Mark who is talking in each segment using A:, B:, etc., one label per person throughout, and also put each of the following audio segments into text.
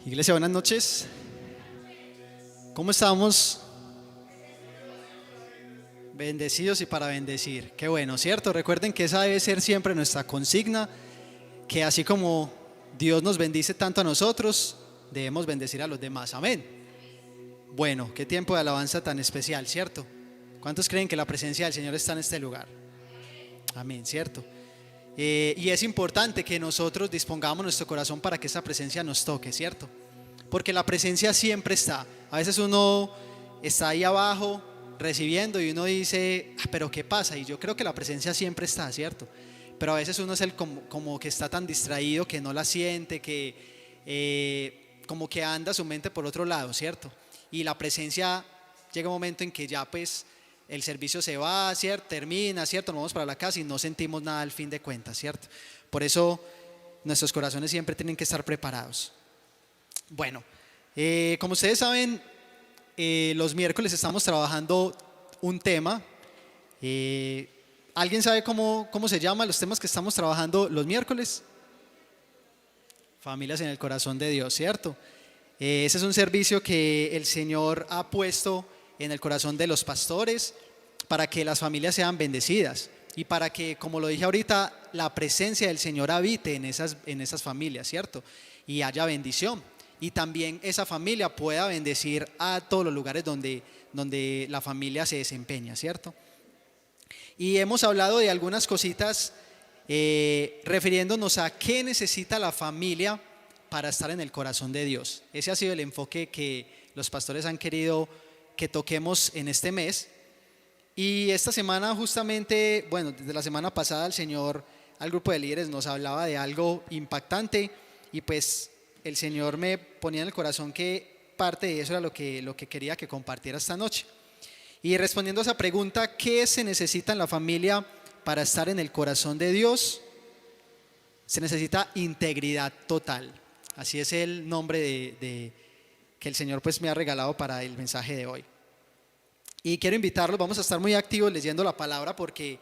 A: Iglesia, buenas noches. ¿Cómo estamos? Bendecidos y para bendecir. Qué bueno, ¿cierto? Recuerden que esa debe ser siempre nuestra consigna, que así como Dios nos bendice tanto a nosotros, debemos bendecir a los demás. Amén. Bueno, qué tiempo de alabanza tan especial, ¿cierto? ¿Cuántos creen que la presencia del Señor está en este lugar? Amén, ¿cierto? Y es importante que nosotros dispongamos nuestro corazón para que esa presencia nos toque, ¿cierto? Porque la presencia siempre está. A veces uno está ahí abajo recibiendo y uno dice, pero ¿qué pasa? Y yo creo que la presencia siempre está, ¿cierto? Pero a veces uno es el como que está tan distraído que no la siente, que como que anda su mente por otro lado, ¿cierto? Y la presencia llega un momento en que ya pues el servicio se va, ¿cierto? Termina, ¿cierto? Nos vamos para la casa y no sentimos nada al fin de cuentas, ¿cierto? Por eso nuestros corazones siempre tienen que estar preparados. Bueno, como ustedes saben, los miércoles estamos trabajando un tema. ¿Alguien sabe cómo se llaman los temas que estamos trabajando los miércoles? Familias en el corazón de Dios, ¿cierto? Ese es un servicio que el Señor ha puesto en el corazón de los pastores para que las familias sean bendecidas y para que, como lo dije ahorita, la presencia del Señor habite en esas familias, ¿cierto? Y haya bendición. Y también esa familia pueda bendecir a todos los lugares donde la familia se desempeña, ¿cierto? Y hemos hablado de algunas cositas refiriéndonos a qué necesita la familia para estar en el corazón de Dios. Ese ha sido el enfoque que los pastores han querido que toquemos en este mes. Y esta semana justamente, bueno, desde la semana pasada el Señor al grupo de líderes nos hablaba de algo impactante y pues el Señor me ponía en el corazón que parte de eso era lo que quería que compartiera esta noche. Y respondiendo a esa pregunta, ¿qué se necesita en la familia para estar en el corazón de Dios? Se necesita integridad total. Así es el nombre que el Señor pues me ha regalado para el mensaje de hoy. Y quiero invitarlos, vamos a estar muy activos leyendo la palabra porque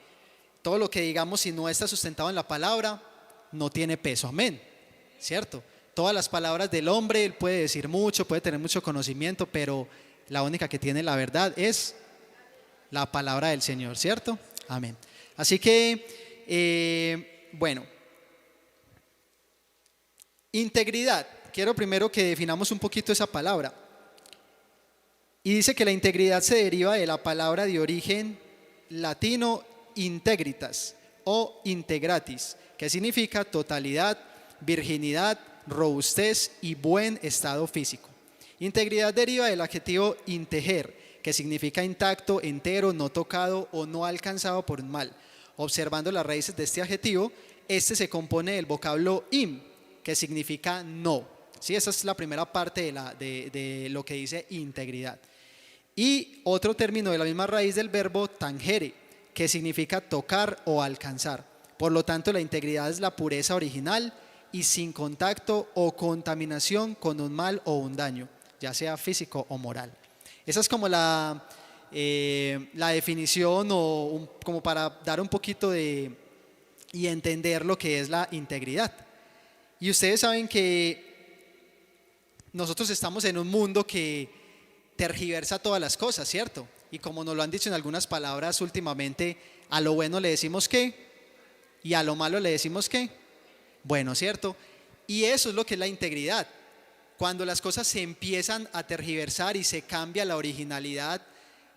A: todo lo que digamos si no está sustentado en la palabra no tiene peso, amén, ¿cierto? Todas las palabras del hombre, él puede decir mucho, puede tener mucho conocimiento, pero la única que tiene la verdad es la palabra del Señor, ¿cierto? Amén. Así que, bueno, integridad. Quiero primero que definamos un poquito esa palabra. Y dice que la integridad se deriva de la palabra de origen latino integritas o integratis, que significa totalidad, virginidad, robustez y buen estado físico. Integridad deriva del adjetivo integer, que significa intacto, entero, no tocado o no alcanzado por un mal. Observando las raíces de este adjetivo, este se compone del vocablo im, que significa no. ¿Sí? Esa es la primera parte de lo que dice integridad. Y otro término de la misma raíz del verbo tangere, que significa tocar o alcanzar. Por lo tanto, la integridad es la pureza original y sin contacto o contaminación con un mal o un daño, ya sea físico o moral. Esa es como la definición o como para dar un poquito y entender lo que es la integridad. Y ustedes saben que nosotros estamos en un mundo que tergiversa todas las cosas, ¿cierto? Y como nos lo han dicho en algunas palabras últimamente, a lo bueno le decimos qué y a lo malo le decimos qué. Bueno, ¿cierto? Y eso es lo que es la integridad. Cuando las cosas se empiezan a tergiversar y se cambia la originalidad,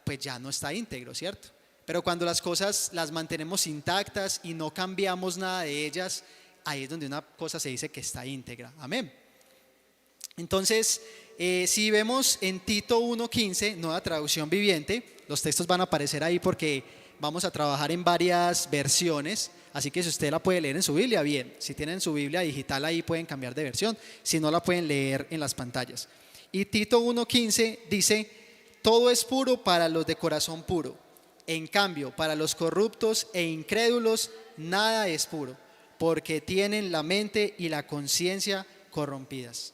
A: pues ya no está íntegro, ¿cierto? Pero cuando las cosas las mantenemos intactas y no cambiamos nada de ellas, ahí es donde una cosa se dice que está íntegra. Amén. Entonces, si vemos en Tito 1:15, nueva traducción viviente, los textos van a aparecer ahí porque vamos a trabajar en varias versiones, así que si usted la puede leer en su Biblia, bien. Si tienen su Biblia digital ahí pueden cambiar de versión, si no la pueden leer en las pantallas. Y Tito 1:15 dice, todo es puro para los de corazón puro. En cambio, para los corruptos e incrédulos, nada es puro, porque tienen la mente y la conciencia corrompidas.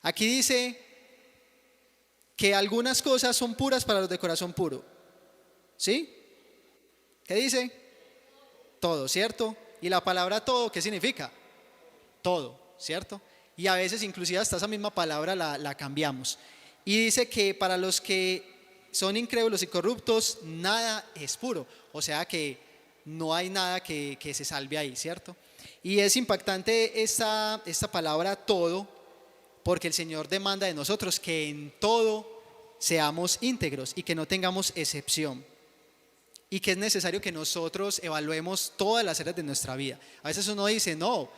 A: Aquí dice que algunas cosas son puras para los de corazón puro. ¿Sí? ¿Qué dice? Todo, ¿cierto? Y la palabra todo, ¿qué significa? Todo, ¿cierto? Y a veces inclusive hasta esa misma palabra la cambiamos. Y dice que para los que son incrédulos y corruptos, nada es puro. O sea que no hay nada que se salve ahí, ¿cierto? Y es impactante esta palabra todo, porque el Señor demanda de nosotros que en todo seamos íntegros y que no tengamos excepción. Y que es necesario que nosotros evaluemos todas las áreas de nuestra vida. A veces uno dice, no,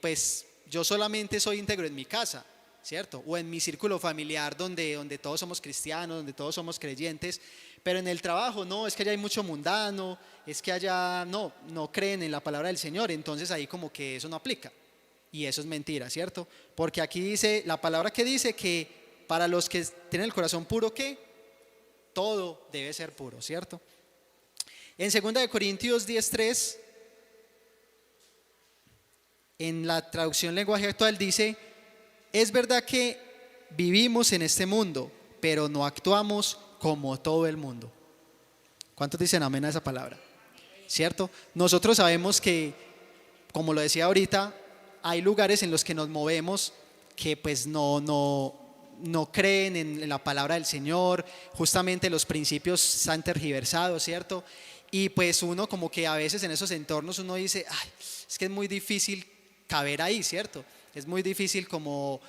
A: pues yo solamente soy íntegro en mi casa, ¿cierto? O en mi círculo familiar donde todos somos cristianos, donde todos somos creyentes, pero en el trabajo no, es que allá hay mucho mundano, es que allá no creen en la palabra del Señor, entonces ahí como que eso no aplica. Y eso es mentira, ¿cierto? Porque aquí dice, la palabra que dice que para los que tienen el corazón puro, ¿qué? Todo debe ser puro, ¿cierto? En 2 Corintios 10:3, en la traducción lenguaje actual dice, es verdad que vivimos en este mundo, pero no actuamos como todo el mundo. ¿Cuántos dicen amén a esa palabra? ¿Cierto? Nosotros sabemos que, como lo decía ahorita, hay lugares en los que nos movemos que pues no creen en la palabra del Señor, justamente los principios están tergiversados, ¿cierto? Y pues uno como que a veces en esos entornos uno dice, ay, es que es muy difícil caber ahí, ¿cierto? Es muy difícil como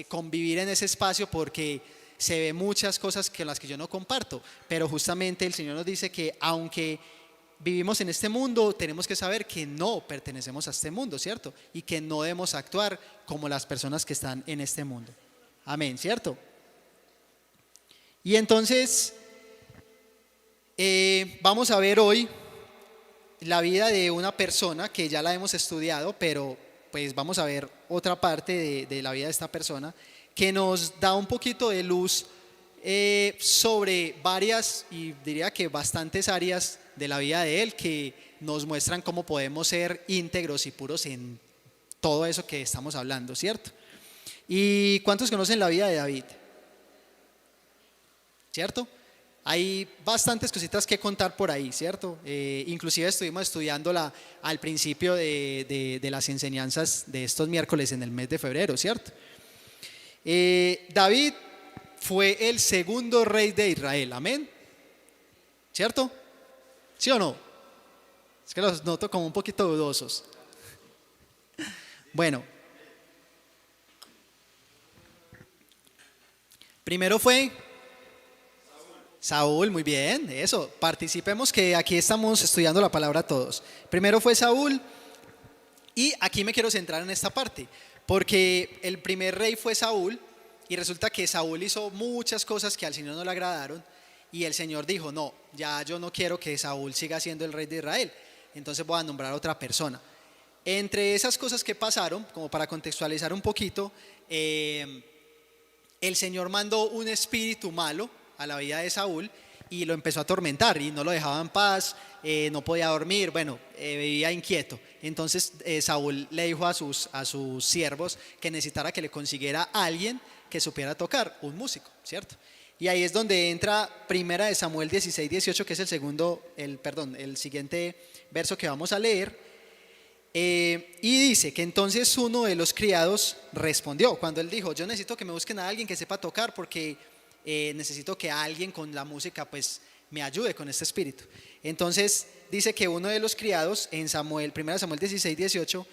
A: convivir en ese espacio porque se ve muchas cosas con las que yo no comparto, pero justamente el Señor nos dice que aunque vivimos en este mundo, tenemos que saber que no pertenecemos a este mundo, ¿cierto? Y que no debemos actuar como las personas que están en este mundo. Amén, ¿cierto? Y entonces vamos a ver hoy la vida de una persona que ya la hemos estudiado, pero pues vamos a ver otra parte de la vida de esta persona que nos da un poquito de luz sobre varias y diría que bastantes áreas de la vida de él que nos muestran cómo podemos ser íntegros y puros en todo eso que estamos hablando, ¿cierto? ¿Y cuántos conocen la vida de David? ¿Cierto? Hay bastantes cositas que contar por ahí, ¿cierto? Inclusive estuvimos estudiándola al principio de las enseñanzas de estos miércoles en el mes de febrero, ¿cierto? David fue el segundo rey de Israel, amén, ¿cierto? ¿Sí o no? Es que los noto como un poquito dudosos. Bueno, primero fue Saúl, muy bien, eso, participemos que aquí estamos estudiando la palabra todos. Primero fue Saúl y aquí me quiero centrar en esta parte, porque el primer rey fue Saúl y resulta que Saúl hizo muchas cosas que al Señor no le agradaron y el Señor dijo, no, ya yo no quiero que Saúl siga siendo el rey de Israel, entonces voy a nombrar a otra persona. Entre esas cosas que pasaron, como para contextualizar un poquito, el Señor mandó un espíritu malo a la vida de Saúl y lo empezó a atormentar y no lo dejaba en paz, no podía dormir, bueno, vivía inquieto. Entonces Saúl le dijo a sus siervos que necesitara que le consiguiera a alguien que supiera tocar, un músico, ¿cierto? Y ahí es donde entra Primera de Samuel 16:18, que es el siguiente verso que vamos a leer. Y dice que entonces uno de los criados respondió cuando él dijo, yo necesito que me busquen a alguien que sepa tocar porque necesito que alguien con la música pues me ayude con este espíritu. Entonces dice que uno de los criados en 1 Samuel 16:18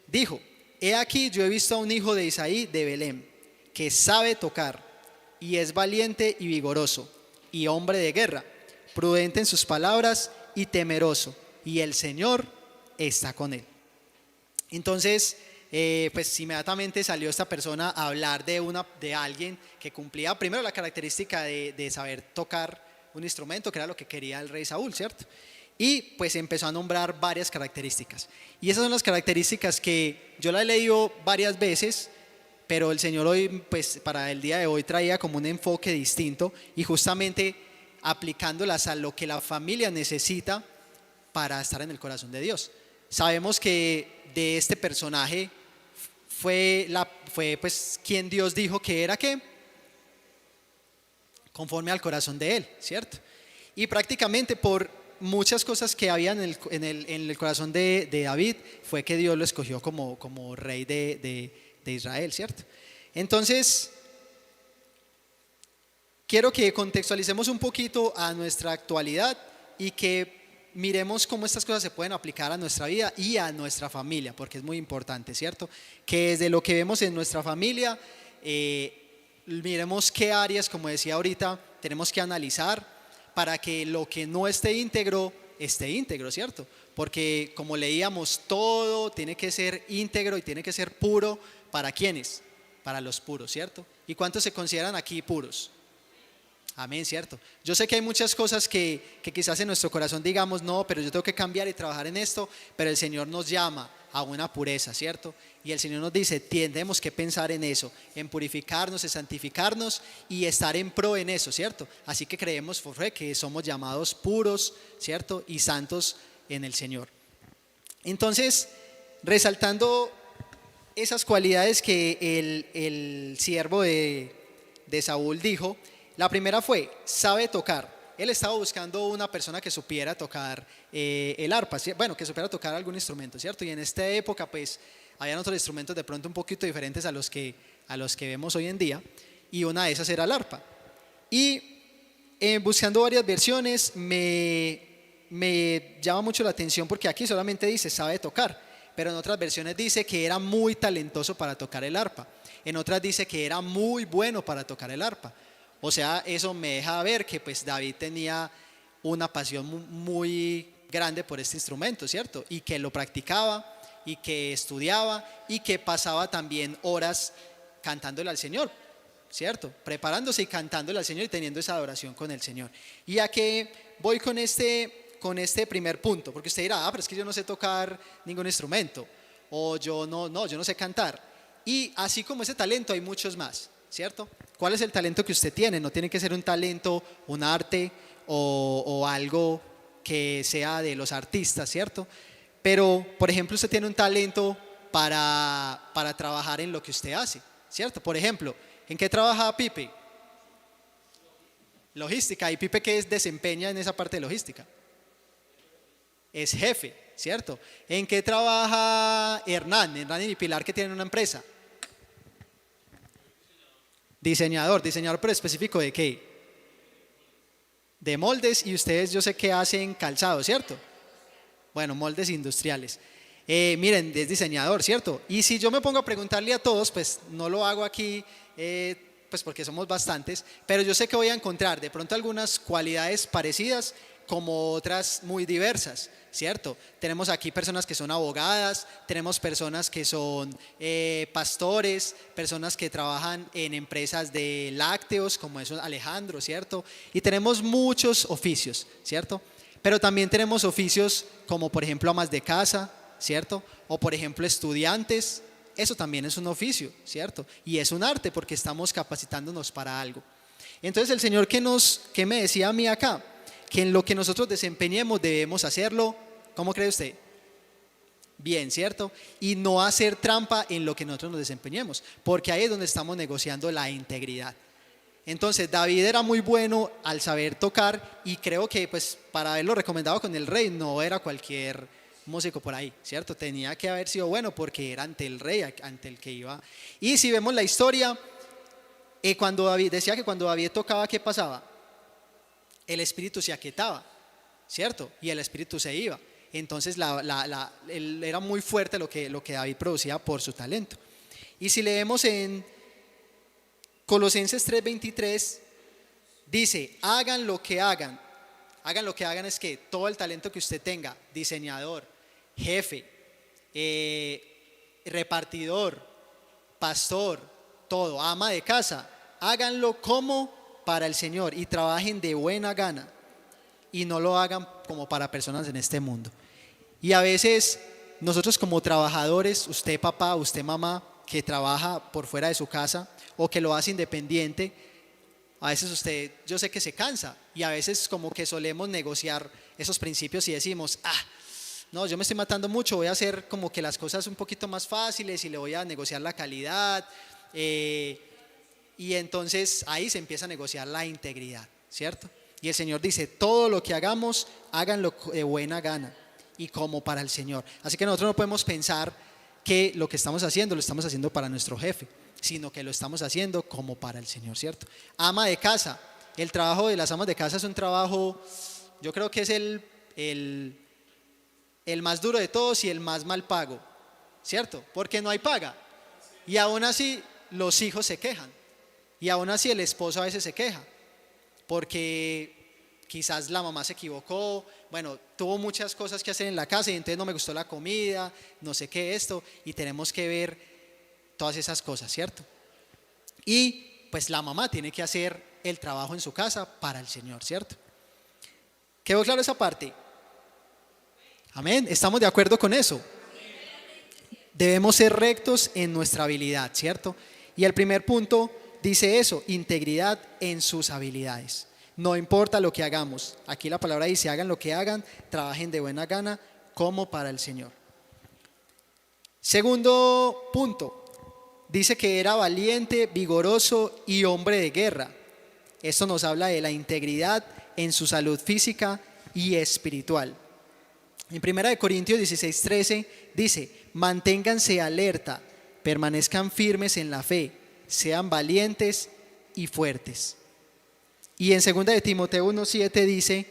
A: dijo, he aquí yo he visto a un hijo de Isaí de Belén que sabe tocar y es valiente y vigoroso y hombre de guerra, prudente en sus palabras y temeroso, y el Señor está con él. Entonces pues inmediatamente salió esta persona a hablar de alguien que cumplía primero la característica de saber tocar un instrumento, que era lo que quería el rey Saúl, ¿cierto? Y pues empezó a nombrar varias características. Y esas son las características que yo la he leído varias veces, pero el Señor hoy, pues para el día de hoy traía como un enfoque distinto y justamente aplicándolas a lo que la familia necesita para estar en el corazón de Dios. Sabemos que de este personaje fue pues quien Dios dijo que era ¿qué? Conforme al corazón de él, ¿cierto? Y prácticamente por muchas cosas que había en el corazón de David fue que Dios lo escogió como rey de Israel, ¿cierto? Entonces, quiero que contextualicemos un poquito a nuestra actualidad y que miremos cómo estas cosas se pueden aplicar a nuestra vida y a nuestra familia, porque es muy importante, ¿cierto? Que desde lo que vemos en nuestra familia, miremos qué áreas, como decía ahorita, tenemos que analizar para que lo que no esté íntegro, ¿cierto? Porque como leíamos, todo tiene que ser íntegro y tiene que ser puro. ¿Para quiénes? Para los puros, ¿cierto? ¿Y cuántos se consideran aquí puros? Amén, ¿cierto? Yo sé que hay muchas cosas que quizás en nuestro corazón digamos, no, pero yo tengo que cambiar y trabajar en esto, pero el Señor nos llama a una pureza, ¿cierto? Y el Señor nos dice, tenemos que pensar en eso, en purificarnos, en santificarnos y estar en pro en eso, ¿cierto? Así que creemos por fe que somos llamados puros, ¿cierto? Y santos en el Señor. Entonces, resaltando esas cualidades que el siervo de Saúl dijo, la primera fue, sabe tocar. Él estaba buscando una persona que supiera tocar el arpa, bueno, que supiera tocar algún instrumento, ¿cierto? Y en esta época, pues, habían otros instrumentos de pronto un poquito diferentes a los que vemos hoy en día, y una de esas era el arpa. Y buscando varias versiones, me llama mucho la atención porque aquí solamente dice, sabe tocar, pero en otras versiones dice que era muy talentoso para tocar el arpa. En otras dice que era muy bueno para tocar el arpa. O sea, eso me deja ver que pues David tenía una pasión muy grande por este instrumento, ¿cierto? Y que lo practicaba y que estudiaba y que pasaba también horas cantándole al Señor, ¿cierto? Preparándose y cantándole al Señor y teniendo esa adoración con el Señor. ¿Y a qué voy con este primer punto? Porque usted dirá, pero es que yo no sé tocar ningún instrumento, o yo no sé cantar. Y así como ese talento hay muchos más, ¿cierto? ¿Cuál es el talento que usted tiene? No tiene que ser un talento, un arte o algo que sea de los artistas, ¿cierto? Pero, por ejemplo, usted tiene un talento para trabajar en lo que usted hace, ¿cierto? Por ejemplo, ¿en qué trabaja Pipe? Logística. ¿Y Pipe qué desempeña en esa parte de logística? Es jefe, ¿cierto? ¿En qué trabaja Hernán y Pilar, que tienen una empresa? Diseñador, pero específico ¿de qué? De moldes. Y ustedes yo sé que hacen calzado, ¿cierto? Bueno, moldes industriales. Miren, es diseñador, ¿cierto? Y si yo me pongo a preguntarle a todos, pues no lo hago aquí, pues porque somos bastantes, pero yo sé que voy a encontrar de pronto algunas cualidades parecidas como otras muy diversas, ¿cierto? Tenemos aquí personas que son abogadas, tenemos personas que son pastores, personas que trabajan en empresas de lácteos, como eso Alejandro, ¿cierto? Y tenemos muchos oficios, ¿cierto? Pero también tenemos oficios como por ejemplo amas de casa, ¿cierto? O por ejemplo estudiantes, eso también es un oficio, ¿cierto? Y es un arte porque estamos capacitándonos para algo. Entonces el Señor que me decía a mí acá, que en lo que nosotros desempeñemos debemos hacerlo, ¿cómo cree usted? Bien, ¿cierto? Y no hacer trampa en lo que nosotros nos desempeñemos, porque ahí es donde estamos negociando la integridad. Entonces David era muy bueno al saber tocar y creo que pues para haberlo recomendado con el rey no era cualquier músico por ahí, ¿cierto? Tenía que haber sido bueno porque era ante el rey, ante el que iba. Y si vemos la historia, cuando David decía que cuando David tocaba, ¿qué pasaba? El espíritu se aquietaba, ¿cierto? Y el espíritu se iba. Entonces era muy fuerte lo que David producía por su talento. Y si leemos en Colosenses 3:23, dice, hagan lo que hagan es que todo el talento que usted tenga, diseñador, jefe, repartidor, pastor, todo, ama de casa, háganlo como para el Señor y trabajen de buena gana y no lo hagan como para personas en este mundo. Y a veces nosotros como trabajadores, usted papá, usted mamá, que trabaja por fuera de su casa o que lo hace independiente, a veces usted, yo sé que se cansa y a veces como que solemos negociar esos principios y decimos, no, yo me estoy matando mucho, voy a hacer como que las cosas un poquito más fáciles y le voy a negociar la calidad, y entonces ahí se empieza a negociar la integridad, ¿cierto? Y el Señor dice, todo lo que hagamos, háganlo de buena gana y como para el Señor. Así que nosotros no podemos pensar que lo que estamos haciendo lo estamos haciendo para nuestro jefe, sino que lo estamos haciendo como para el Señor, ¿cierto? Ama de casa. El trabajo de las amas de casa es un trabajo, yo creo que es el más duro de todos y el más mal pago, ¿cierto? Porque no hay paga. Y aún así los hijos se quejan. Y aún así el esposo a veces se queja. Porque quizás la mamá se equivocó, bueno, tuvo muchas cosas que hacer en la casa y entonces no me gustó la comida, no sé qué esto, y tenemos que ver todas esas cosas, ¿cierto? Y pues la mamá tiene que hacer el trabajo en su casa para el Señor, ¿cierto? ¿Quedó claro esa parte? Amén, ¿estamos de acuerdo con eso? Debemos ser rectos en nuestra habilidad, ¿cierto? Y el primer punto dice eso, integridad en sus habilidades. No importa lo que hagamos. Aquí la palabra dice, hagan lo que hagan, trabajen de buena gana como para el Señor. Segundo punto, dice que era valiente, vigoroso y hombre de guerra. Esto nos habla de la integridad en su salud física y espiritual. En 1 Corintios 16:13 dice, manténganse alerta, permanezcan firmes en la fe, sean valientes y fuertes. Y en 2 Timoteo 1:7 dice,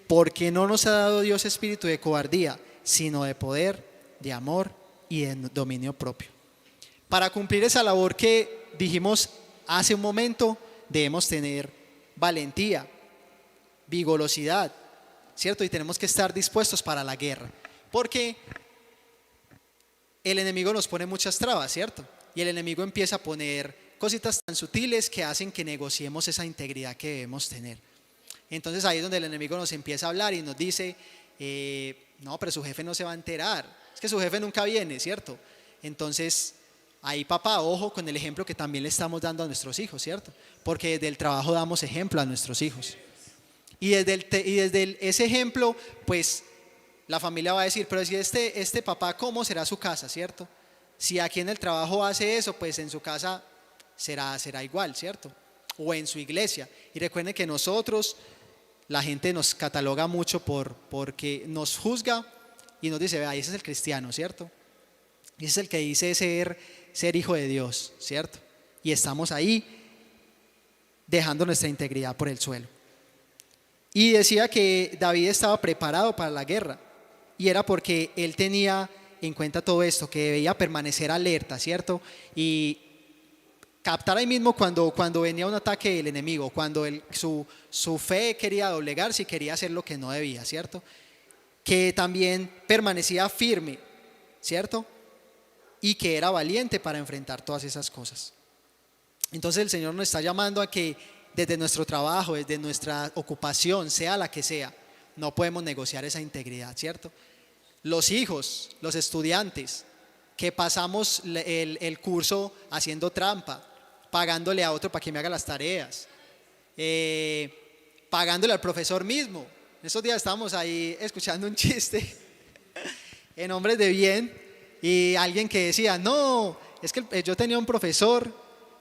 A: porque no nos ha dado Dios espíritu de cobardía, sino de poder, de amor y de dominio propio. Para cumplir esa labor que dijimos hace un momento, debemos tener valentía, vigorosidad, ¿cierto? Y tenemos que estar dispuestos para la guerra, porque el enemigo nos pone muchas trabas, ¿cierto? Y el enemigo empieza a poner cositas tan sutiles que hacen que negociemos esa integridad que debemos tener. Entonces ahí es donde el enemigo nos empieza a hablar y nos dice, no, pero su jefe no se va a enterar, es que su jefe nunca viene, ¿cierto? Entonces ahí, papá, ojo con el ejemplo que también le estamos dando a nuestros hijos, ¿cierto? Porque desde el trabajo damos ejemplo a nuestros hijos. Y desde ese ejemplo, pues la familia va a decir, pero si este papá, ¿cómo será su casa, cierto? Si aquí en el trabajo hace eso, pues en su casa será igual, ¿cierto? O en su iglesia. Y recuerden que nosotros, la gente nos cataloga mucho porque nos juzga y nos dice, vea, ese es el cristiano, ¿cierto? Ese es el que dice ser hijo de Dios, ¿cierto? Y estamos ahí dejando nuestra integridad por el suelo. Y decía que David estaba preparado para la guerra y era porque él tenía en cuenta todo esto, que debía permanecer alerta, ¿cierto? Y captar ahí mismo cuando venía un ataque del enemigo, cuando su fe quería doblegarse y quería hacer lo que no debía, ¿cierto? Que también permanecía firme, ¿cierto? Y que era valiente para enfrentar todas esas cosas. Entonces el Señor nos está llamando a que desde nuestro trabajo, desde nuestra ocupación, sea la que sea, no podemos negociar esa integridad, ¿cierto? Los hijos, los estudiantes, que pasamos el curso haciendo trampa, pagándole a otro para que me haga las tareas, pagándole al profesor mismo. Esos días estábamos ahí escuchando un chiste en Hombres de Bien y alguien que decía, no, es que yo tenía un profesor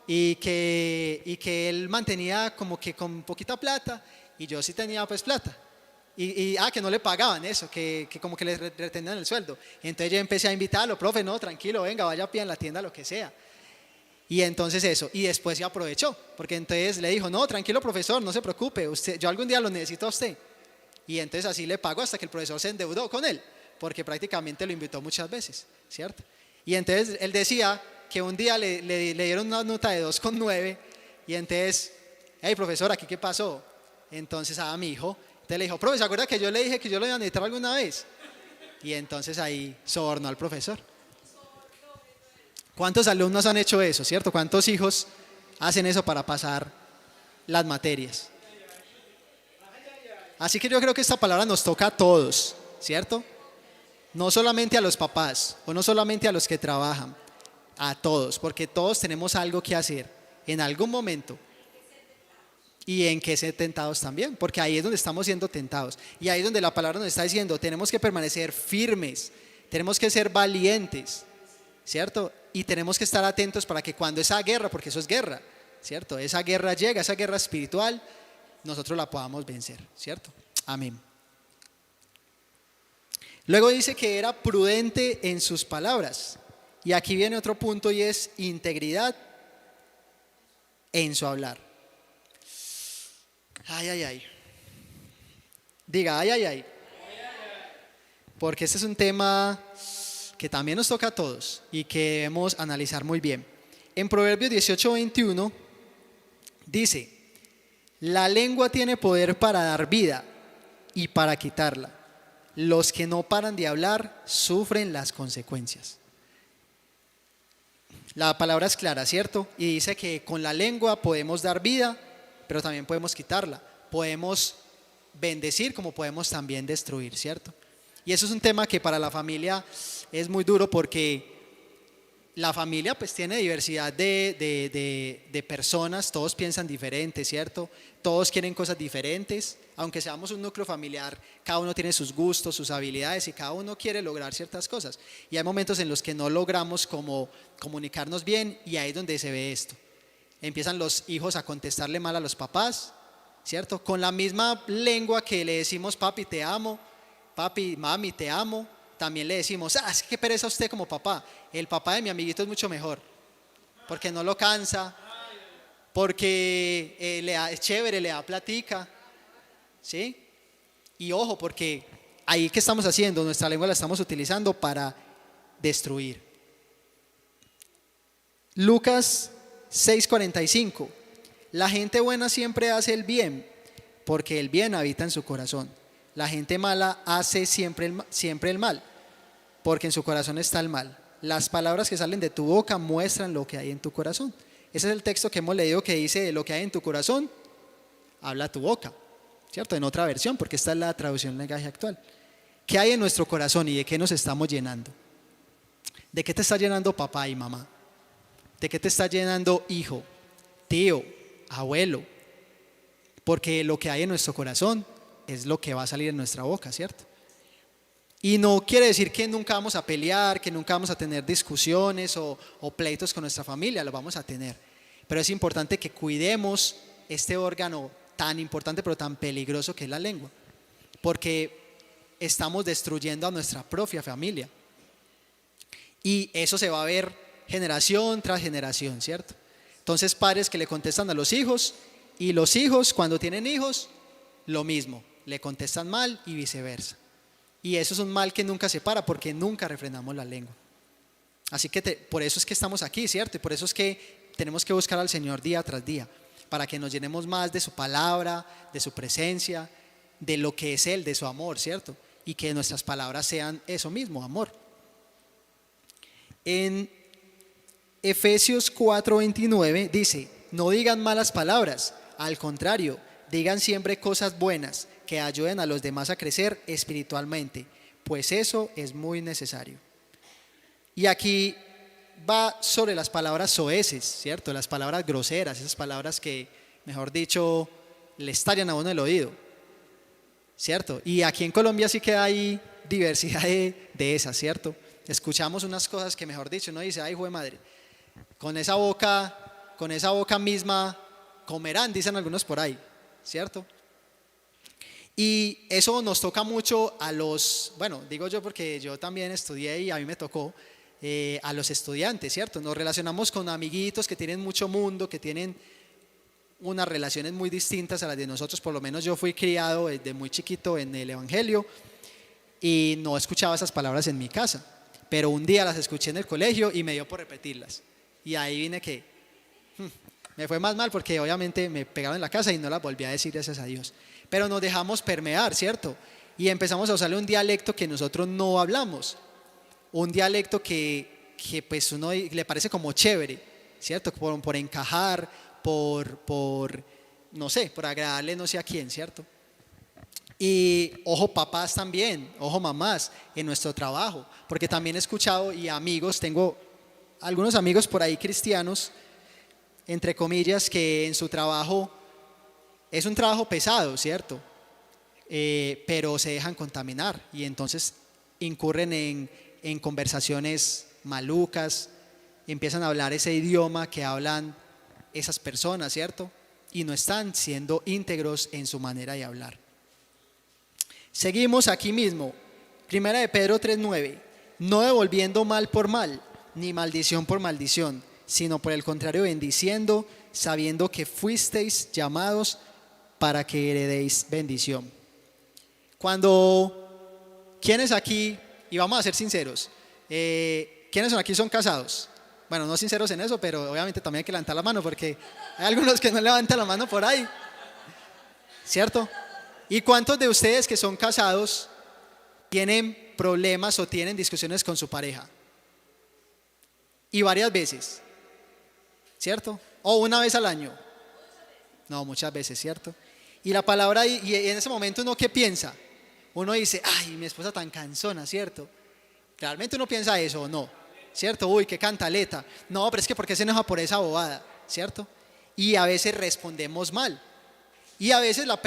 A: y que él mantenía como que con poquita plata y yo sí tenía pues plata. Que no le pagaban eso, que como que le retenían el sueldo. Entonces yo empecé a invitarlo, profe, no, tranquilo, venga, vaya a pie en la tienda, lo que sea. Y entonces eso, y después se aprovechó, porque entonces le dijo, no, tranquilo profesor, no se preocupe, yo algún día lo necesito a usted. Y entonces así le pagó hasta que el profesor se endeudó con él, porque prácticamente lo invitó muchas veces, ¿cierto? Y entonces él decía que un día le dieron una nota de 2,9 y entonces, hey profesor, ¿aquí qué pasó? Entonces a mi hijo, entonces le dijo, profe, ¿se acuerda que yo le dije que yo lo iba a necesitar alguna vez? Y entonces ahí sobornó al profesor. ¿Cuántos alumnos han hecho eso, cierto? ¿Cuántos hijos hacen eso para pasar las materias? Así que yo creo que esta palabra nos toca a todos, ¿cierto? No solamente a los papás o no solamente a los que trabajan, a todos, porque todos tenemos algo que hacer en algún momento. Y en que ser tentados también, porque ahí es donde estamos siendo tentados. Y ahí es donde la palabra nos está diciendo, tenemos que permanecer firmes, tenemos que ser valientes, ¿cierto? Y tenemos que estar atentos para que cuando esa guerra, porque eso es guerra, ¿cierto? Esa guerra llega, esa guerra espiritual, nosotros la podamos vencer, ¿cierto? Amén. Luego dice que era prudente en sus palabras. Y aquí viene otro punto y es integridad en su hablar. Ay, ay, ay. Diga, ay, ay, ay. Porque este es un tema que también nos toca a todos y que debemos analizar muy bien. En Proverbios 18:21 dice: la lengua tiene poder para dar vida y para quitarla. Los que no paran de hablar sufren las consecuencias. La palabra es clara, ¿cierto? Y dice que con la lengua podemos dar vida, pero también podemos quitarla. Podemos bendecir como podemos también destruir, ¿cierto? Y eso es un tema que para la familia es muy duro, porque la familia pues tiene diversidad de personas, todos piensan diferente, ¿cierto? Todos quieren cosas diferentes, aunque seamos un núcleo familiar, cada uno tiene sus gustos, sus habilidades y cada uno quiere lograr ciertas cosas. Y hay momentos en los que no logramos como comunicarnos bien, y ahí es donde se ve esto. Empiezan los hijos a contestarle mal a los papás, ¿cierto? Con la misma lengua que le decimos papi te amo, papi, mami te amo, también le decimos, es que pereza usted como papá. El papá de mi amiguito es mucho mejor, porque no lo cansa, porque es chévere, le da platica, ¿sí? Y ojo, porque ahí que estamos haciendo, nuestra lengua la estamos utilizando para destruir. Lucas 6:45: la gente buena siempre hace el bien, porque el bien habita en su corazón. La gente mala hace siempre el mal, porque en su corazón está el mal. Las palabras que salen de tu boca muestran lo que hay en tu corazón. Ese es el texto que hemos leído, que dice: de lo que hay en tu corazón, habla tu boca, ¿cierto? En otra versión, porque esta es la traducción lenguaje actual. ¿Qué hay en nuestro corazón y de qué nos estamos llenando? ¿De qué te está llenando papá y mamá? ¿De qué te está llenando hijo, tío, abuelo? Porque lo que hay en nuestro corazón es lo que va a salir en nuestra boca, ¿cierto? Y no quiere decir que nunca vamos a pelear, que nunca vamos a tener discusiones o pleitos con nuestra familia, lo vamos a tener. Pero es importante que cuidemos este órgano tan importante pero tan peligroso que es la lengua, porque estamos destruyendo a nuestra propia familia. Y eso se va a ver generación tras generación, ¿cierto? Entonces, padres que le contestan a los hijos, y los hijos cuando tienen hijos, lo mismo, le contestan mal y viceversa. Y eso es un mal que nunca se para, porque nunca refrenamos la lengua. Así que por eso es que estamos aquí, ¿cierto? Y por eso es que tenemos que buscar al Señor día tras día, para que nos llenemos más de su palabra, de su presencia, de lo que es Él, de su amor, ¿cierto? Y que nuestras palabras sean eso mismo, amor. En Efesios 4:29 dice: no digan malas palabras, al contrario, digan siempre cosas buenas que ayuden a los demás a crecer espiritualmente, pues eso es muy necesario. Y aquí va sobre las palabras soeces, ¿cierto? Las palabras groseras, esas palabras que, mejor dicho, le estallan a uno el oído, ¿cierto? Y aquí en Colombia sí que hay diversidad de esas, ¿cierto? Escuchamos unas cosas que, mejor dicho, uno dice: ay, jue madre, con esa boca misma comerán, dicen algunos por ahí, ¿cierto? Y eso nos toca mucho a los, bueno, digo yo porque yo también estudié y a mí me tocó, a los estudiantes, ¿cierto? Nos relacionamos con amiguitos que tienen mucho mundo, que tienen unas relaciones muy distintas a las de nosotros. Por lo menos yo fui criado desde muy chiquito en el Evangelio y no escuchaba esas palabras en mi casa, pero un día las escuché en el colegio y me dio por repetirlas. Y ahí vine que me fue más mal, porque obviamente me pegaron en la casa y no las volví a decir, gracias a Dios. Pero nos dejamos permear, ¿cierto? Y empezamos a usarle un dialecto que nosotros no hablamos, un dialecto que pues uno le parece como chévere, ¿cierto? Por encajar, no sé, por agradarle no sé a quién, ¿cierto? Y ojo papás también, ojo mamás, en nuestro trabajo, porque también he escuchado, y amigos, tengo algunos amigos por ahí cristianos, entre comillas, que en su trabajo es un trabajo pesado, ¿cierto? Pero se dejan contaminar y entonces incurren en conversaciones malucas, empiezan a hablar ese idioma que hablan esas personas, ¿cierto? y no están siendo íntegros en su manera de hablar. Seguimos aquí mismo, Primera de Pedro 3:9, no devolviendo mal por mal, ni maldición por maldición, sino por el contrario bendiciendo, sabiendo que fuisteis llamados para que heredéis bendición. ¿Quiénes aquí, y vamos a ser sinceros, quiénes son aquí son casados? Bueno, no sinceros en eso, pero obviamente también hay que levantar la mano porque hay algunos que no levantan la mano por ahí, ¿cierto? ¿Y cuántos de ustedes que son casados tienen problemas o tienen discusiones con su pareja? Y varias veces, ¿cierto? O una vez al año. No, muchas veces, ¿cierto? Y la palabra, y en ese momento uno ¿qué piensa? Uno dice, ay, mi esposa tan cansona, ¿cierto? ¿Realmente uno piensa eso o no? ¿Cierto? Uy, qué cantaleta. No, pero es que ¿por qué se enoja por esa bobada? ¿Cierto? Y a veces respondemos mal. Y a veces la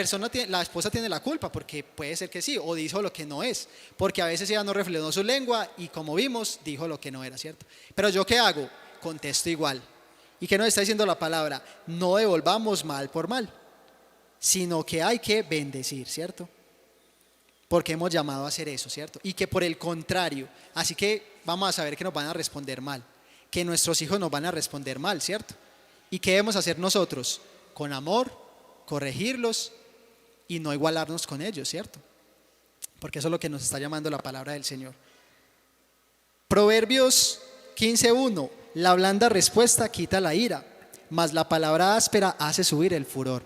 A: esposa tiene la culpa, porque puede ser que sí, o dijo lo que no es, porque a veces ella no reflejó su lengua y como vimos, dijo lo que no era, ¿cierto? Pero ¿yo qué hago? Contesto igual. ¿Y qué nos está diciendo la palabra? No devolvamos mal por mal, sino que hay que bendecir, ¿cierto? Porque hemos llamado a hacer eso, ¿cierto? Y que por el contrario, así que vamos a saber que nos van a responder mal, que nuestros hijos nos van a responder mal, ¿cierto? ¿Y qué debemos hacer nosotros? Con amor, corregirlos y no igualarnos con ellos, ¿cierto? Porque eso es lo que nos está llamando la palabra del Señor. Proverbios 15:1, la blanda respuesta quita la ira, mas la palabra áspera hace subir el furor.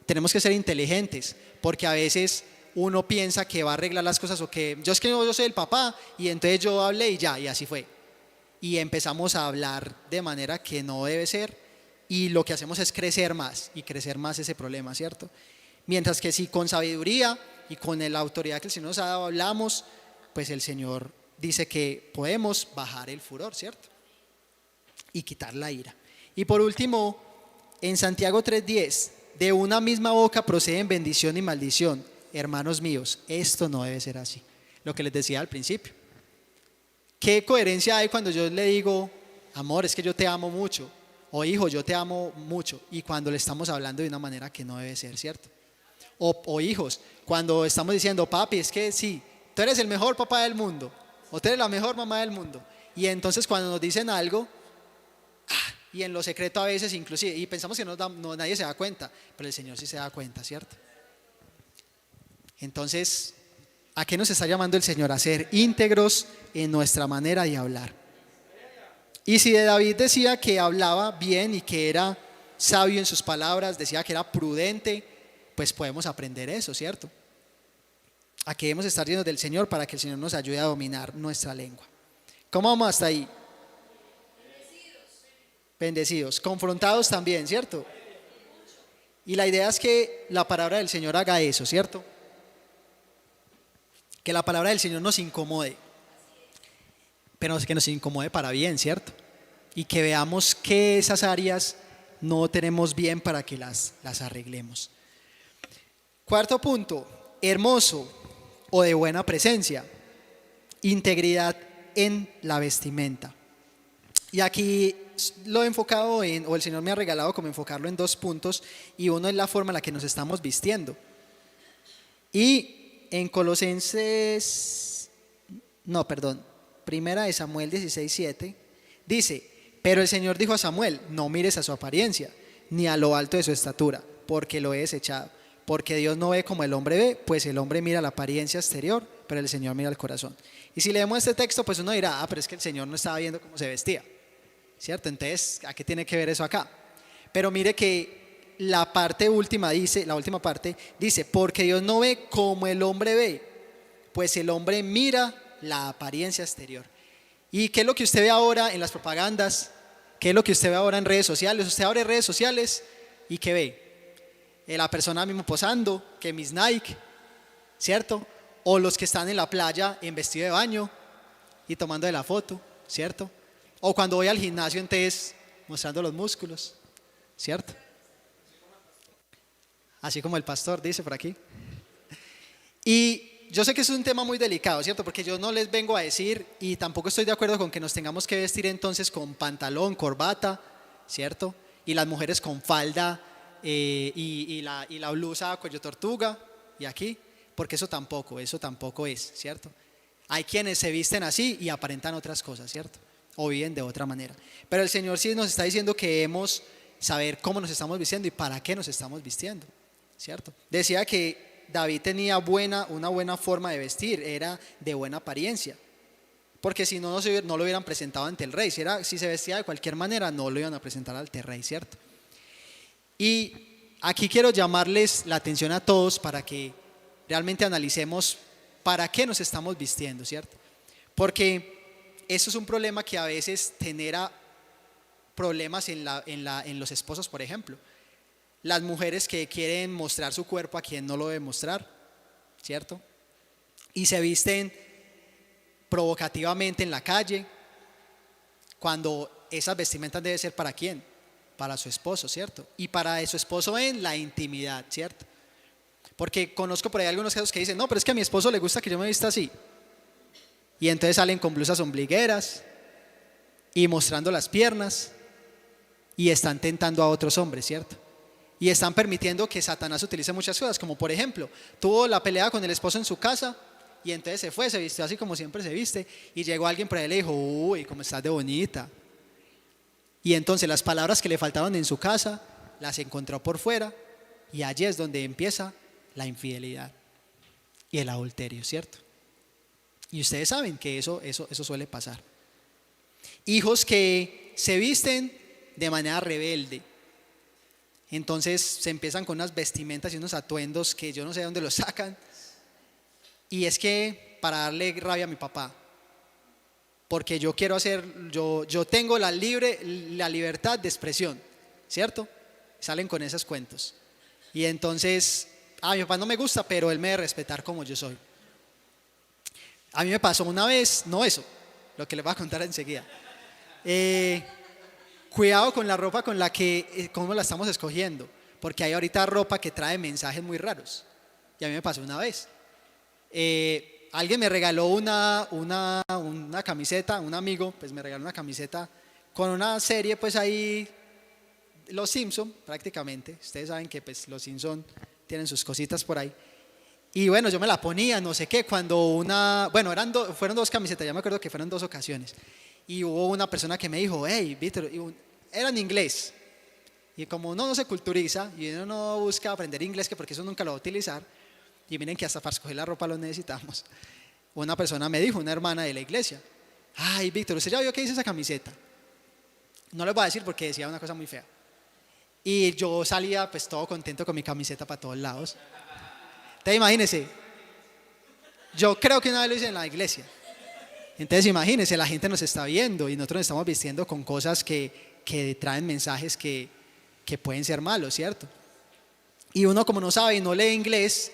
A: Tenemos que ser inteligentes, porque a veces uno piensa que va a arreglar las cosas o que yo soy el papá y entonces yo hablé y ya, y así fue. Y empezamos a hablar de manera que no debe ser y lo que hacemos es crecer más y crecer más ese problema, ¿cierto? Mientras que si con sabiduría y con la autoridad que el Señor nos ha dado hablamos, pues el Señor dice que podemos bajar el furor, ¿cierto? Y quitar la ira. Y por último, en Santiago 3:10, de una misma boca proceden bendición y maldición. Hermanos míos, esto no debe ser así. Lo que les decía al principio. ¿Qué coherencia hay cuando yo le digo, amor, es que yo te amo mucho? O hijo, yo te amo mucho. Y cuando le estamos hablando de una manera que no debe ser, ¿cierto? O hijos, cuando estamos diciendo, papi, es que sí, tú eres el mejor papá del mundo. O tú eres la mejor mamá del mundo. Y entonces cuando nos dicen algo, y en lo secreto a veces inclusive, y pensamos que nadie se da cuenta, pero el Señor sí se da cuenta, ¿cierto? Entonces, ¿a qué nos está llamando el Señor? A ser íntegros en nuestra manera de hablar. Y si de David decía que hablaba bien y que era sabio en sus palabras, decía que era prudente, pues podemos aprender eso, ¿cierto? A que debemos estar llenos del Señor para que el Señor nos ayude a dominar nuestra lengua. ¿Cómo vamos hasta ahí? Bendecidos, confrontados también, ¿cierto? Y la idea es que la palabra del Señor haga eso, ¿cierto? Que la palabra del Señor nos incomode, pero que nos incomode para bien, ¿cierto? Y que veamos que esas áreas no tenemos bien para que las arreglemos. Cuarto punto, hermoso o de buena presencia, integridad en la vestimenta. Y aquí lo he enfocado o el Señor me ha regalado como enfocarlo en 2 puntos, y uno es la forma en la que nos estamos vistiendo. Y en Primera de Samuel 16:7 dice, pero el Señor dijo a Samuel, no mires a su apariencia, ni a lo alto de su estatura, porque lo he desechado. Porque Dios no ve como el hombre ve, pues el hombre mira la apariencia exterior, pero el Señor mira el corazón. Y si leemos este texto, pues uno dirá, pero es que el Señor no estaba viendo cómo se vestía, ¿cierto? Entonces, ¿a qué tiene que ver eso acá? Pero mire que la parte última dice, la última parte dice, porque Dios no ve como el hombre ve, pues el hombre mira la apariencia exterior. ¿Y qué es lo que usted ve ahora en las propagandas? ¿Qué es lo que usted ve ahora en redes sociales? Usted abre redes sociales y ¿qué ve? La persona mismo posando, que mis Nike, ¿cierto? O los que están en la playa en vestido de baño y tomando de la foto, ¿cierto? O cuando voy al gimnasio entonces mostrando los músculos, ¿cierto? Así como el pastor dice por aquí. Y yo sé que es un tema muy delicado, ¿cierto? Porque yo no les vengo a decir, y tampoco estoy de acuerdo con que nos tengamos que vestir entonces con pantalón, corbata, ¿cierto? Y las mujeres con falda y la blusa cuello tortuga y aquí, porque eso tampoco es, ¿cierto? Hay quienes se visten así y aparentan otras cosas, ¿cierto? O viven de otra manera. Pero el Señor sí nos está diciendo que debemos saber cómo nos estamos vistiendo y para qué nos estamos vistiendo, ¿cierto? Decía que David tenía una buena forma de vestir, era de buena apariencia. Porque si no, no lo hubieran presentado ante el rey. Si se vestía de cualquier manera, no lo iban a presentar ante el rey, ¿cierto? Y aquí quiero llamarles la atención a todos para que realmente analicemos para qué nos estamos vistiendo, ¿cierto? Porque eso es un problema que a veces genera problemas en los esposos, por ejemplo. Las mujeres que quieren mostrar su cuerpo a quien no lo debe mostrar, ¿cierto? Y se visten provocativamente en la calle, cuando esas vestimentas deben ser ¿para quién? Para su esposo, ¿cierto? Y para su esposo en la intimidad, ¿cierto? Porque conozco por ahí algunos casos que dicen, no, pero es que a mi esposo le gusta que yo me vista así. Y entonces salen con blusas ombligueras y mostrando las piernas y están tentando a otros hombres, ¿cierto? Y están permitiendo que Satanás utilice muchas cosas, como por ejemplo, tuvo la pelea con el esposo en su casa y entonces se vistió así como siempre se viste y llegó alguien por ahí y le dijo, uy, cómo estás de bonita. Y entonces las palabras que le faltaban en su casa las encontró por fuera y allí es donde empieza la infidelidad y el adulterio, ¿cierto? Y ustedes saben que eso suele pasar. Hijos que se visten de manera rebelde, entonces se empiezan con unas vestimentas y unos atuendos que yo no sé de dónde los sacan. Y es que para darle rabia a mi papá, porque yo quiero yo tengo la libertad de expresión, ¿cierto? Salen con esos cuentos. Y entonces, a mi papá no me gusta, pero él me debe respetar como yo soy. A mí me pasó una vez, no eso, lo que les voy a contar enseguida. Cuidado con la ropa con la que, cómo la estamos escogiendo, porque hay ahorita ropa que trae mensajes muy raros. Y a mí me pasó una vez. Alguien me regaló una camiseta, un amigo pues me regaló una camiseta con una serie pues ahí, Los Simpson prácticamente. Ustedes saben que pues Los Simpson tienen sus cositas por ahí. Y bueno, yo me la ponía, no sé qué, cuando fueron dos camisetas, ya me acuerdo que fueron 2 ocasiones. Y hubo una persona que me dijo, hey, Víctor, era en inglés. Y como uno no se culturiza y uno no busca aprender inglés, que porque eso nunca lo va a utilizar, y miren que hasta para escoger la ropa lo necesitamos. Una persona me dijo, una hermana de la iglesia, ay, Víctor, ¿usted ya vio qué dice esa camiseta? No les voy a decir porque decía una cosa muy fea. Y yo salía pues todo contento con mi camiseta para todos lados. Entonces imagínense, yo creo que una vez lo hice en la iglesia. Entonces imagínense, la gente nos está viendo y nosotros nos estamos vistiendo con cosas que traen mensajes que pueden ser malos, ¿cierto? Y uno como no sabe y no lee inglés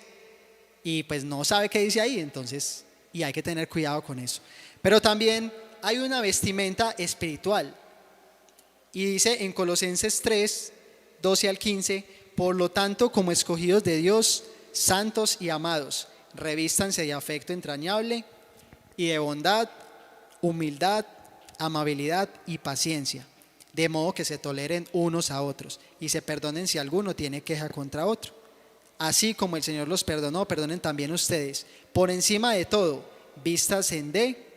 A: y pues no sabe qué dice ahí, entonces, y hay que tener cuidado con eso. Pero también hay una vestimenta espiritual. Y dice en Colosenses 3, 12 al 15, por lo tanto, como escogidos de Dios, santos y amados, revístanse de afecto entrañable y de bondad, humildad, amabilidad y paciencia, de modo que se toleren unos a otros y se perdonen si alguno tiene queja contra otro. Así como el Señor los perdonó, perdonen también ustedes. Por encima de todo, vístanse de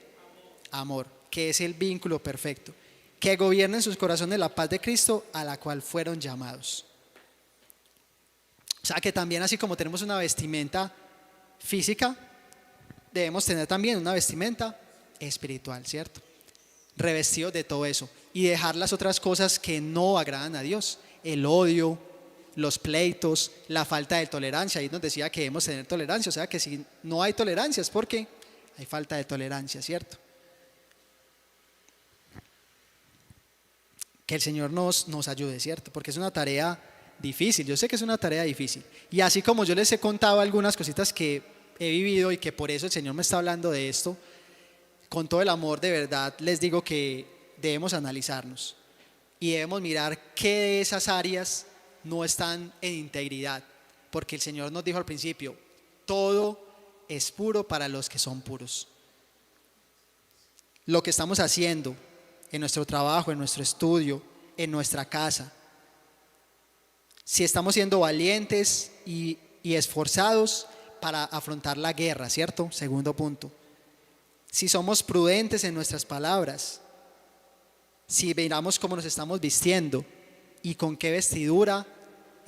A: amor, que es el vínculo perfecto, que gobierne en sus corazones la paz de Cristo, a la cual fueron llamados. O sea que también, así como tenemos una vestimenta física, debemos tener también una vestimenta espiritual, ¿cierto? Revestidos de todo eso y dejar las otras cosas que no agradan a Dios, el odio, los pleitos, la falta de tolerancia. Ahí nos decía que debemos tener tolerancia, o sea que si no hay tolerancia es porque hay falta de tolerancia, ¿cierto? Que el Señor nos ayude, ¿cierto? Porque es una tarea difícil, yo sé que es una tarea difícil. Y así como yo les he contado algunas cositas que he vivido y que por eso el Señor me está hablando de esto, con todo el amor de verdad les digo que debemos analizarnos y debemos mirar qué de esas áreas no están en integridad, porque el Señor nos dijo al principio, todo es puro para los que son puros. Lo que estamos haciendo en nuestro trabajo, en nuestro estudio, en nuestra casa, si estamos siendo valientes y esforzados para afrontar la guerra, ¿cierto? Segundo punto. Si somos prudentes en nuestras palabras, si miramos cómo nos estamos vistiendo y con qué vestidura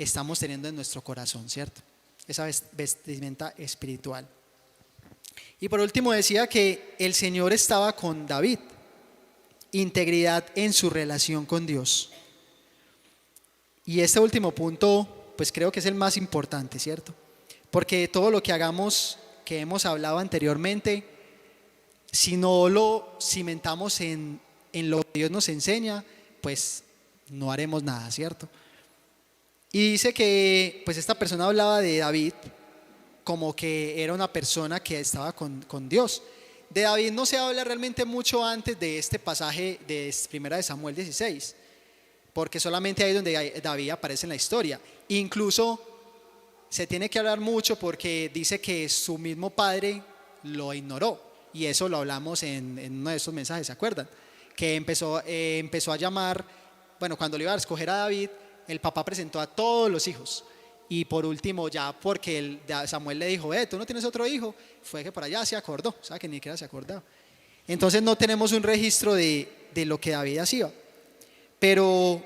A: estamos teniendo en nuestro corazón, ¿cierto? Esa vestimenta espiritual. Y por último decía que el Señor estaba con David, integridad en su relación con Dios. Y este último punto, pues creo que es el más importante, ¿cierto? Porque todo lo que hagamos, que hemos hablado anteriormente, si no lo cimentamos en lo que Dios nos enseña, pues no haremos nada, ¿cierto? Y dice que pues esta persona hablaba de David como que era una persona que estaba con Dios. De David no se habla realmente mucho antes de este pasaje de 1 Samuel 16, porque solamente ahí es donde David aparece en la historia. Incluso se tiene que hablar mucho porque dice que su mismo padre lo ignoró, y eso lo hablamos en uno de estos mensajes, ¿se acuerdan? Que empezó a llamar, bueno, cuando le iba a escoger a David, el papá presentó a todos los hijos, y por último ya porque Samuel le dijo, tú no tienes otro hijo, fue que por allá se acordó, o sea que ni siquiera se acordaba. Entonces no tenemos un registro de lo que David hacía, pero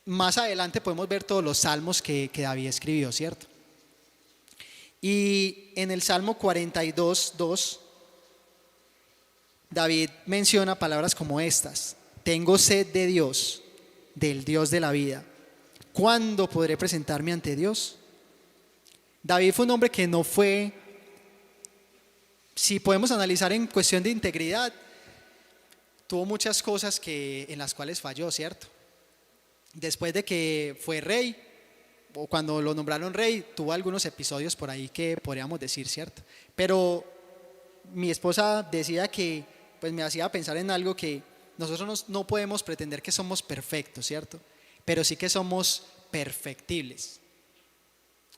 A: más adelante podemos ver todos los salmos que David escribió, ¿cierto? Y en el Salmo 42:2 David menciona palabras como estas: tengo sed de Dios, del Dios de la vida. ¿Cuándo podré presentarme ante Dios? David fue un hombre que no fue, si podemos analizar en cuestión de integridad, tuvo muchas cosas en las cuales falló, ¿cierto? Después de que fue rey, o cuando lo nombraron rey, tuvo algunos episodios por ahí que podríamos decir, ¿cierto? Pero mi esposa decía que, pues me hacía pensar en algo, que nosotros no podemos pretender que somos perfectos, ¿cierto? Pero sí que somos perfectibles.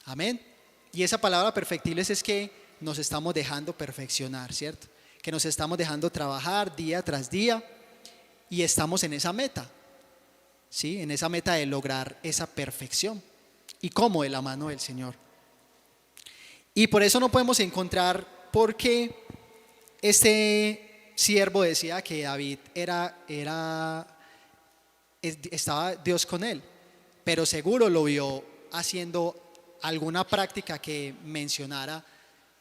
A: Amén. Y esa palabra perfectibles es que nos estamos dejando perfeccionar, ¿cierto? Que nos estamos dejando trabajar día tras día y estamos en esa meta, ¿sí? En esa meta de lograr esa perfección. ¿Y cómo? De la mano del Señor. Y por eso no podemos encontrar por qué este siervo decía que David estaba Dios con él, pero seguro lo vio haciendo alguna práctica que mencionara,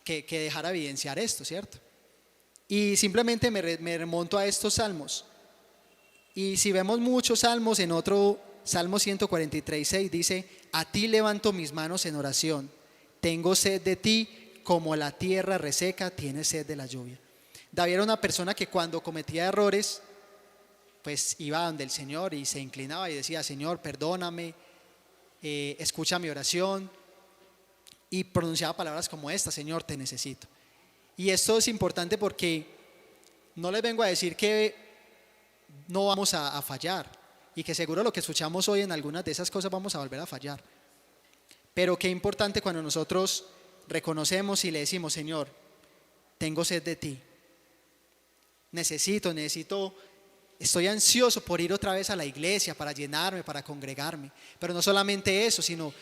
A: que dejara evidenciar esto, ¿cierto? Y simplemente me remonto a estos salmos. Y si vemos muchos salmos, en otro Salmo 143:6 dice: a ti levanto mis manos en oración, tengo sed de ti como la tierra reseca tiene sed de la lluvia. David era una persona que cuando cometía errores, pues iba donde el Señor y se inclinaba y decía: Señor, perdóname, escucha mi oración, y pronunciaba palabras como esta: Señor, te necesito. Y esto es importante porque no les vengo a decir que no vamos a fallar, y que seguro lo que escuchamos hoy en algunas de esas cosas vamos a volver a fallar, pero qué importante cuando nosotros reconocemos y le decimos: Señor, tengo sed de ti, necesito, estoy ansioso por ir otra vez a la iglesia, para llenarme, para congregarme. Pero no solamente eso, sino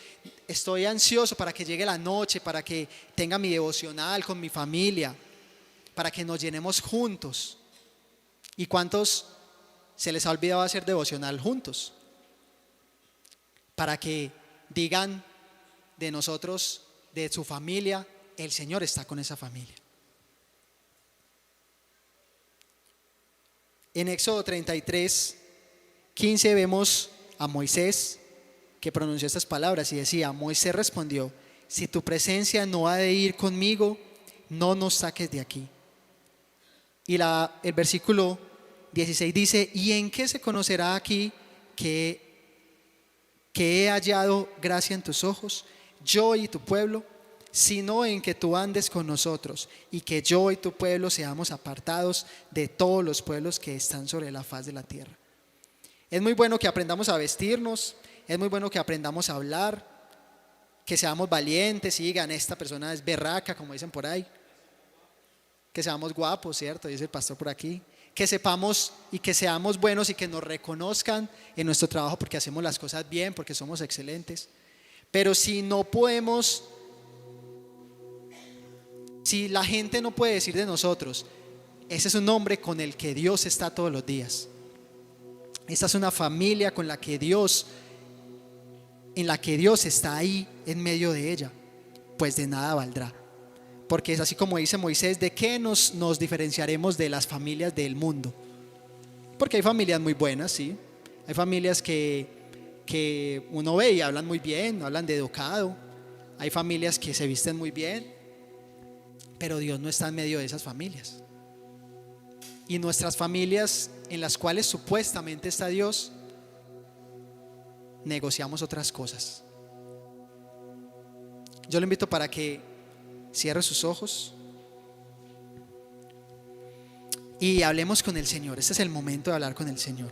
A: estoy ansioso para que llegue la noche, para que tenga mi devocional con mi familia, para que nos llenemos juntos. ¿Y cuántos se les ha olvidado hacer devocional juntos? Para que digan de nosotros, de su familia: el Señor está con esa familia. En Éxodo 33:15 vemos a Moisés que pronunció estas palabras y decía: Moisés respondió: si tu presencia no ha de ir conmigo, no nos saques de aquí. Y el versículo 16 dice: ¿y en qué se conocerá aquí que he hallado gracia en tus ojos, yo y tu pueblo? Sino en que tú andes con nosotros y que yo y tu pueblo seamos apartados de todos los pueblos que están sobre la faz de la tierra. Es muy bueno que aprendamos a vestirnos, es muy bueno que aprendamos a hablar, que seamos valientes y digan: esta persona es berraca, como dicen por ahí. Que seamos guapos, ¿cierto? Dice el pastor por aquí. que sepamos y que seamos buenos y que nos reconozcan en nuestro trabajo porque hacemos las cosas bien, porque somos excelentes. Pero si no podemos, si la gente no puede decir de nosotros, ese es un hombre con el que Dios está todos los días. Esta es una familia con la que Dios, en la que Dios está ahí en medio de ella, pues de nada valdrá. Porque es así como dice Moisés, ¿de qué nos diferenciaremos de las familias del mundo? Porque hay familias muy buenas, sí. Hay familias que uno ve y hablan muy bien, hablan de educado. Hay familias que se visten muy bien, pero Dios no está en medio de esas familias. Y nuestras familias en las cuales supuestamente está Dios, negociamos otras cosas. Yo lo invito para que cierre sus ojos y hablemos con el Señor. Este es el momento de hablar con el Señor.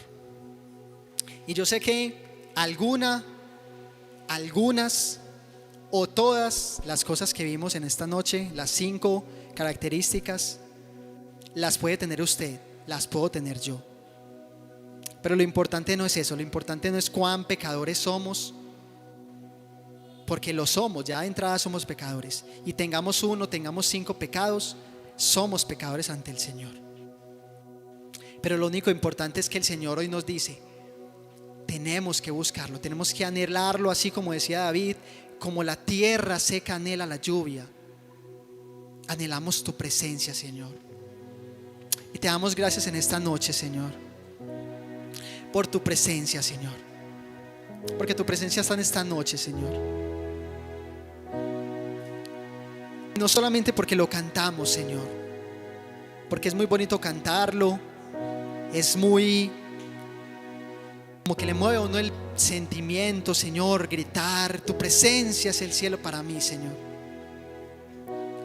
A: Y yo sé que algunas o todas las cosas que vimos en esta noche, las 5 características, las puede tener usted, las puedo tener yo. Pero lo importante no es eso, lo importante no es cuán pecadores somos, porque lo somos, ya de entrada somos pecadores. Y tengamos 1, tengamos 5 pecados, somos pecadores ante el Señor. Pero lo único importante es que el Señor hoy nos dice, tenemos que buscarlo, tenemos que anhelarlo, así como decía David, como la tierra seca anhela la lluvia. Anhelamos tu presencia, Señor. Y te damos gracias en esta noche, Señor, por tu presencia, Señor, porque tu presencia está en esta noche, Señor. No solamente porque lo cantamos, Señor, porque es muy bonito cantarlo, es muy como que le mueve a uno el sentimiento, Señor, gritar, tu presencia es el cielo para mí, Señor.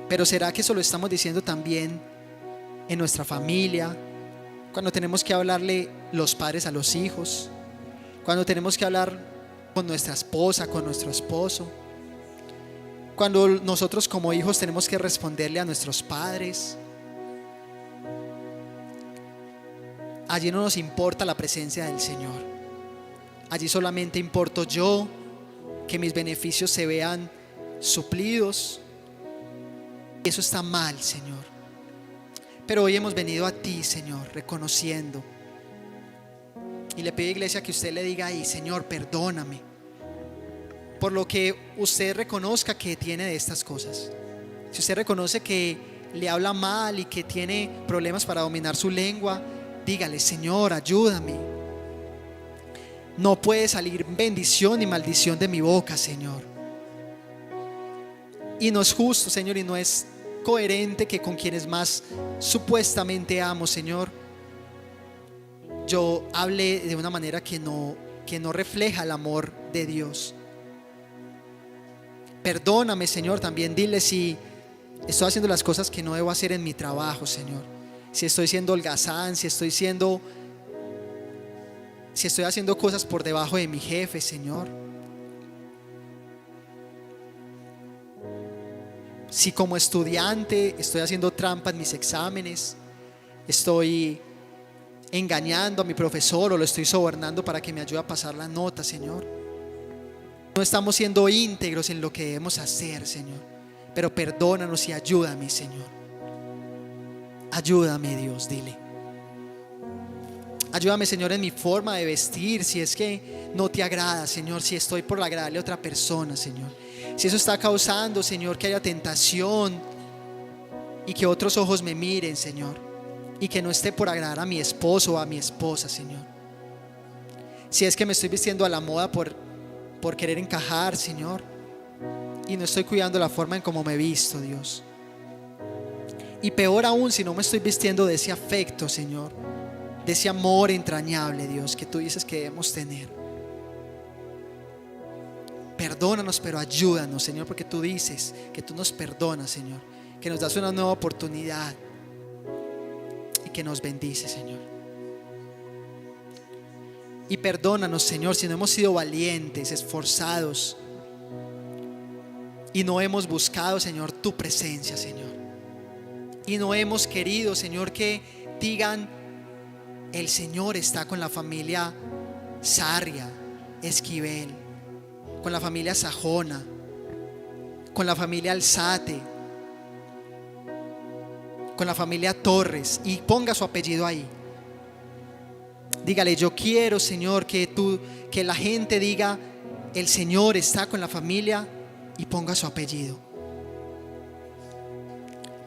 A: Pero ¿será que eso lo estamos diciendo también en nuestra familia? Cuando tenemos que hablarle los padres a los hijos, cuando tenemos que hablar con nuestra esposa, con nuestro esposo, cuando nosotros como hijos tenemos que responderle a nuestros padres. Allí no nos importa la presencia del Señor. Allí solamente importo yo, que mis beneficios se vean suplidos. Eso está mal, Señor. Pero hoy hemos venido a ti, Señor, reconociendo. Y le pido, iglesia, que usted le diga ahí, Señor, perdóname por lo que usted reconozca que tiene de estas cosas. Si usted reconoce que le habla mal y que tiene problemas para dominar su lengua, dígale, Señor, ayúdame. No puede salir bendición ni maldición de mi boca, Señor. Y no es justo, Señor, y no es coherente que con quienes más supuestamente amo, Señor, yo hable de una manera que no refleja el amor de Dios. Perdóname, Señor, también dile si estoy haciendo las cosas que no debo hacer en mi trabajo, Señor. Si estoy siendo holgazán, si estoy haciendo cosas por debajo de mi jefe, Señor. Si como estudiante estoy haciendo trampa en mis exámenes, estoy engañando a mi profesor o lo estoy sobornando para que me ayude a pasar la nota, Señor. No estamos siendo íntegros en lo que debemos hacer, Señor. Pero perdónanos y ayúdame, Señor. Ayúdame, Dios, dile. Ayúdame, Señor, en mi forma de vestir. Si es que no te agrada, Señor. Si estoy por agradarle a otra persona, Señor. Si eso está causando, Señor, que haya tentación y que otros ojos me miren, Señor, y que no esté por agradar a mi esposo o a mi esposa, Señor. Si es que me estoy vistiendo a la moda por querer encajar, Señor, y no estoy cuidando la forma en cómo me visto, Dios. Y peor aún, si no me estoy vistiendo de ese afecto, Señor, de ese amor entrañable, Dios, que tú dices que debemos tener. Perdónanos, pero ayúdanos, Señor, porque tú dices que tú nos perdonas, Señor, que nos das una nueva oportunidad y que nos bendice, Señor. Y perdónanos, Señor, si no hemos sido valientes, esforzados y no hemos buscado, Señor, tu presencia, Señor. Y no hemos querido, Señor, que digan El Señor está con la familia Sarria, Esquivel, con la familia Sajona, con la familia Alzate, con la familia Torres, y ponga su apellido ahí. Dígale: yo quiero, Señor, que la gente diga: el Señor está con la familia, y ponga su apellido.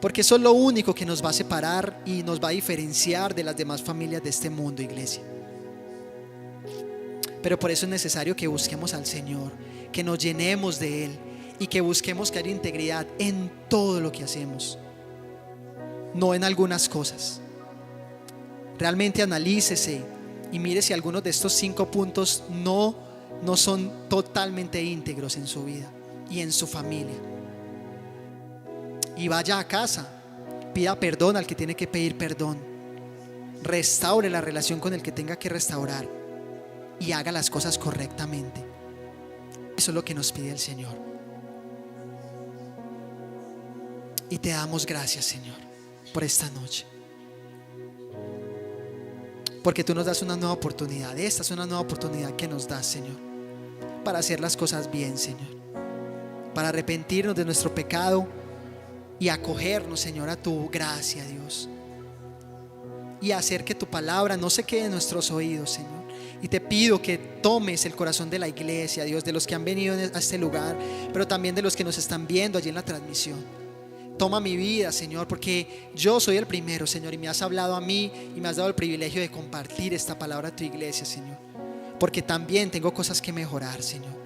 A: Porque eso es lo único que nos va a separar y nos va a diferenciar de las demás familias de este mundo, iglesia. Pero por eso es necesario que busquemos al Señor, que nos llenemos de Él y que busquemos que haya integridad en todo lo que hacemos, no en algunas cosas. Realmente analícese y mire si algunos de estos 5 puntos no son totalmente íntegros en su vida y en su familia. Y vaya a casa, pida perdón al que tiene que pedir perdón, restaure la relación con el que tenga que restaurar y haga las cosas correctamente. Eso es lo que nos pide el Señor. Y te damos gracias, Señor, por esta noche, porque tú nos das una nueva oportunidad. Esta es una nueva oportunidad que nos das, Señor, para hacer las cosas bien, Señor, para arrepentirnos de nuestro pecado y acogernos, Señor, a tu gracia, Dios, y hacer que tu palabra no se quede en nuestros oídos, Señor. Y te pido que tomes el corazón de la iglesia, Dios, de los que han venido a este lugar, pero también de los que nos están viendo allí en la transmisión. Toma mi vida, Señor, porque yo soy el primero, Señor, y me has hablado a mí y me has dado el privilegio de compartir esta palabra a tu iglesia, Señor, porque también tengo cosas que mejorar, Señor.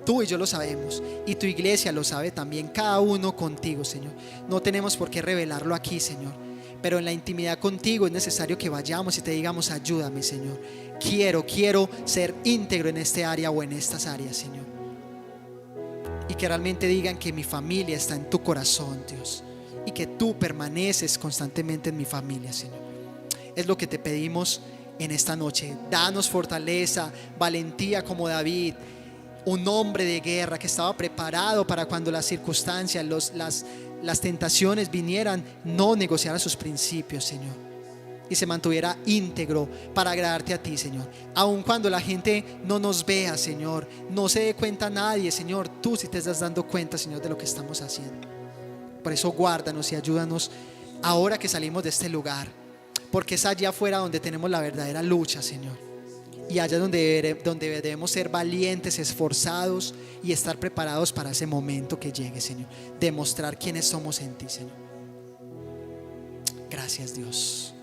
A: Tú y yo lo sabemos, y tu iglesia lo sabe también, cada uno contigo, Señor. No tenemos por qué revelarlo aquí, Señor, pero en la intimidad contigo es necesario que vayamos y te digamos: ayúdame, Señor. Quiero ser íntegro en este área o en estas áreas, Señor. Y que realmente digan que mi familia está en tu corazón, Dios, y que tú permaneces constantemente en mi familia, Señor. Es lo que te pedimos en esta noche. Danos fortaleza, valentía como David, un hombre de guerra que estaba preparado para cuando las circunstancias, las tentaciones vinieran, no negociara sus principios, Señor, y se mantuviera íntegro para agradarte a ti, Señor. Aun cuando la gente no nos vea, Señor, no se dé cuenta nadie, Señor, tú sí te estás dando cuenta, Señor, de lo que estamos haciendo. Por eso guárdanos y ayúdanos ahora que salimos de este lugar, porque es allá afuera donde tenemos la verdadera lucha, Señor. Y allá donde debemos ser valientes, esforzados y estar preparados para ese momento que llegue, Señor. Demostrar quiénes somos en ti, Señor. Gracias, Dios.